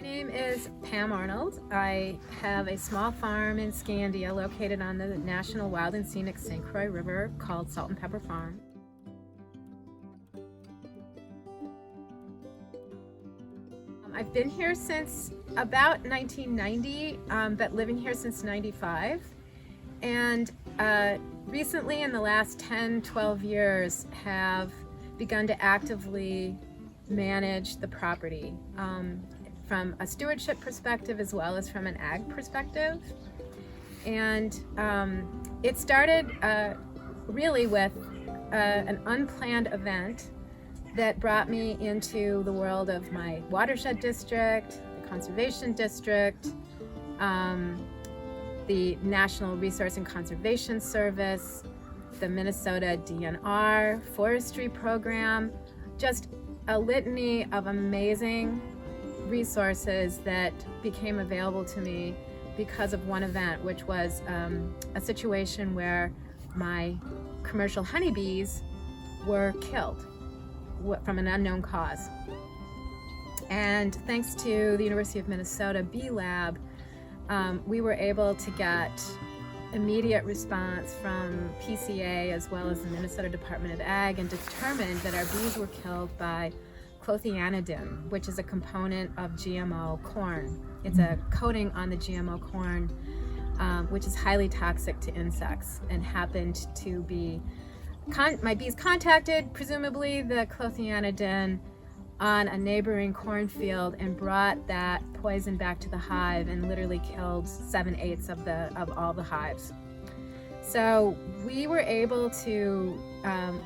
name is Pam Arnold. I have a small farm in Scandia located on the National Wild and Scenic St. Croix River called Salt and Pepper Farm. I've been here since about 1990, but living here since 95. And recently in the last 10-12 years have begun to actively manage the property from a stewardship perspective as well as from an ag perspective. And it started really with an unplanned event that brought me into the world of my watershed district, the conservation district, the National Resource and Conservation Service, the Minnesota DNR forestry program, just a litany of amazing resources that became available to me because of one event, which was a situation where my commercial honeybees were killed from an unknown cause. And thanks to the University of Minnesota Bee Lab, we were able to get immediate response from PCA as well as the Minnesota Department of Ag and determined that our bees were killed by clothianidin, which is a component of GMO corn. It's a coating on the GMO corn, which is highly toxic to insects, and happened to be my bees contacted, presumably, the clothianidin on a neighboring cornfield and brought that poison back to the hive and literally killed 7/8 of all the hives. So we were able to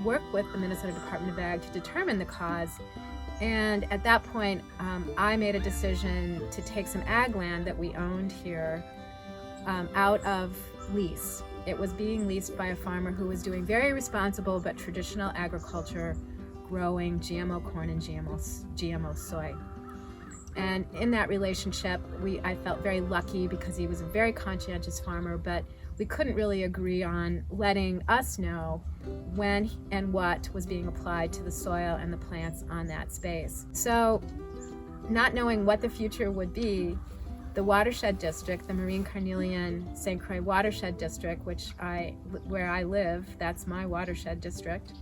work with the Minnesota Department of Ag to determine the cause. And at that point, I made a decision to take some ag land that we owned here out of lease. It was being leased by a farmer who was doing very responsible but traditional agriculture, growing GMO corn and GMO soy. And in that relationship, I felt very lucky because he was a very conscientious farmer, but we couldn't really agree on letting us know when and what was being applied to the soil and the plants on that space. So, not knowing what the future would be, the watershed district, the Marine Carnelian St. Croix Watershed District, where I live, that's my watershed district,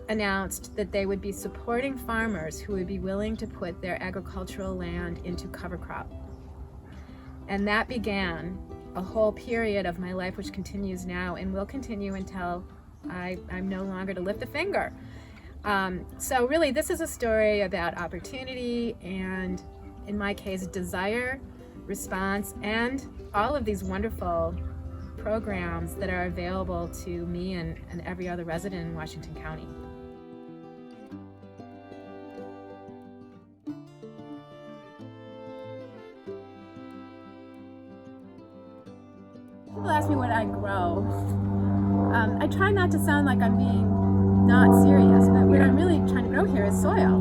announced that they would be supporting farmers who would be willing to put their agricultural land into cover crop. And that began a whole period of my life, which continues now and will continue until I'm no longer to lift a finger. So really, this is a story about opportunity and, in my case, desire, response, and all of these wonderful programs that are available to me and every other resident in Washington County. People ask me what I grow. I try not to sound like I'm being not serious, but what I'm really trying to grow here is soil.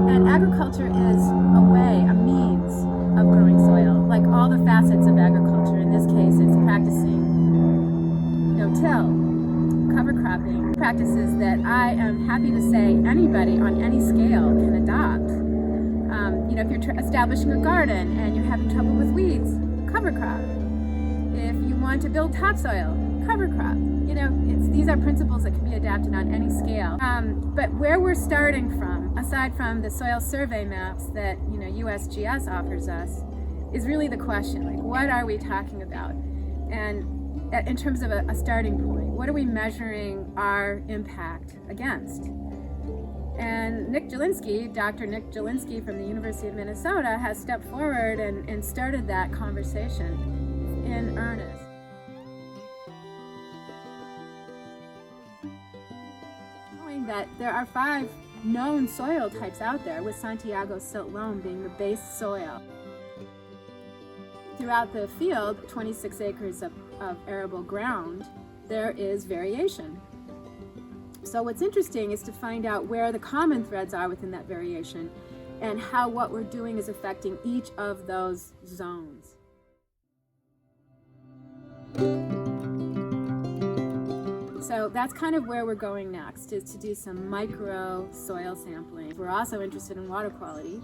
And agriculture is a way, a means of growing soil, like all the facets of agriculture. In this case, it's practicing no-till, cover cropping, practices that I am happy to say anybody on any scale can adopt. If you're establishing a garden and you're having trouble with weeds, cover crop. If you want to build topsoil, cover crop. These are principles that can be adapted on any scale. But where we're starting from, aside from the soil survey maps that USGS offers us, is really the question, like, what are we talking about? And in terms of a starting point, what are we measuring our impact against? And Dr. Nick Jelinski from the University of Minnesota has stepped forward and started that conversation in earnest. Knowing that there are 5 known soil types out there, with Santiago silt loam being the base soil. Throughout the field, 26 acres of arable ground, there is variation. So what's interesting is to find out where the common threads are within that variation and how what we're doing is affecting each of those zones. So that's kind of where we're going next, is to do some micro soil sampling. We're also interested in water quality.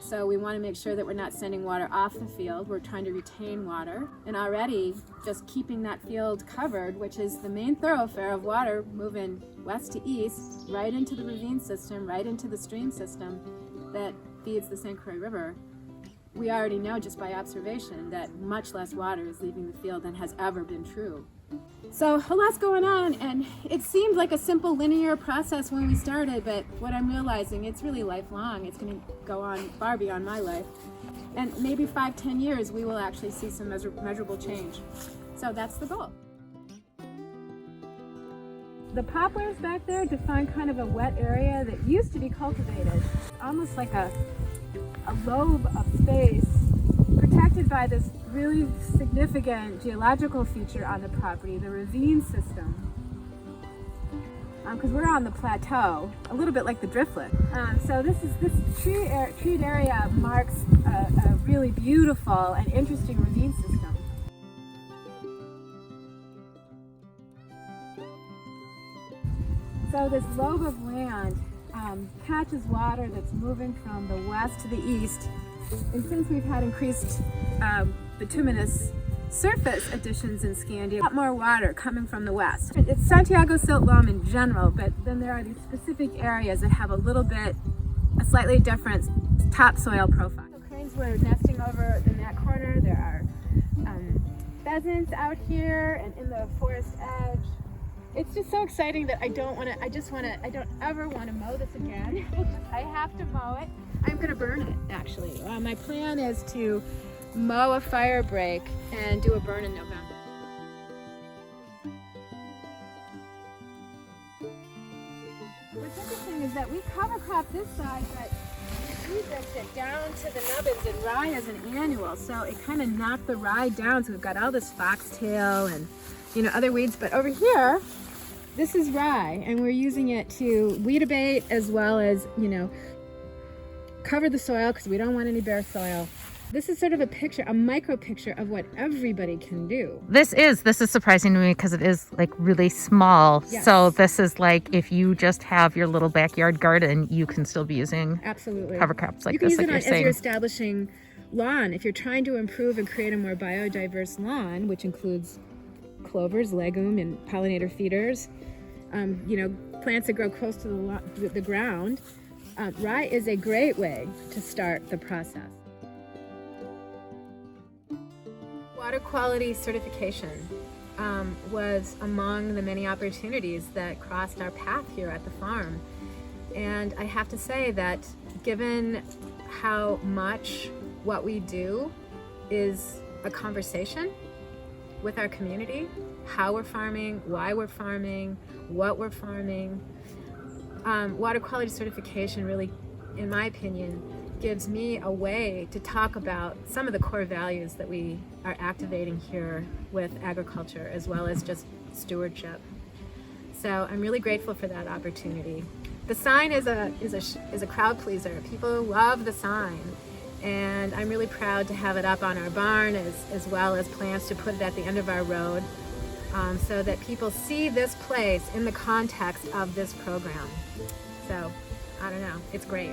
So we want to make sure that we're not sending water off the field. We're trying to retain water. And already just keeping that field covered, which is the main thoroughfare of water moving west to east, right into the ravine system, right into the stream system that feeds the St. Croix River. We already know just by observation that much less water is leaving the field than has ever been true. So a lot's going on, and it seemed like a simple linear process when we started, but what I'm realizing, it's really lifelong. It's going to go on far beyond my life. And maybe 5-10 years, we will actually see some measurable change. So that's the goal. The poplars back there define kind of a wet area that used to be cultivated. It's almost like a lobe of space protected by this really significant geological feature on the property, the ravine system. Because we're on the plateau, a little bit like the Driftwood. So this treed area marks a really beautiful and interesting ravine system. So this lobe of land catches water that's moving from the west to the east. And since we've had increased bituminous surface additions in Scandia, a lot more water coming from the west. It's Santiago silt loam in general, but then there are these specific areas that have a slightly different topsoil profile. So cranes were nesting over in that corner. There are pheasants out here and in the forest edge. It's just so exciting that I don't ever want to mow this again. I have to mow it. I'm going to burn it, actually. My plan is to mow a fire break and do a burn in November. What's interesting is that we cover crop this side, but we drifted it down to the nubbins, and rye is an annual, so it kind of knocked the rye down. So we've got all this foxtail and other weeds, but over here, this is rye, and we're using it to weed abate as well as cover the soil because we don't want any bare soil. This is sort of a micro picture of what everybody can do. This is surprising to me because it is like really small. Yes. So this is like if you just have your little backyard garden, you can still be using absolutely cover crops like you can this, use like it you're as saying. you're establishing lawn. If you're trying to improve and create a more biodiverse lawn, which includes clovers, legume, and pollinator feeders, plants that grow close to the ground, rye is a great way to start the process. Water quality certification was among the many opportunities that crossed our path here at the farm. And I have to say that given how much what we do is a conversation with our community, how we're farming, why we're farming, what we're farming, water quality certification really, in my opinion, gives me a way to talk about some of the core values that we are activating here with agriculture, as well as just stewardship. So I'm really grateful for that opportunity. The sign is a crowd pleaser. People love the sign, and I'm really proud to have it up on our barn, as well as plans to put it at the end of our road, so that people see this place in the context of this program. So, I don't know, it's great.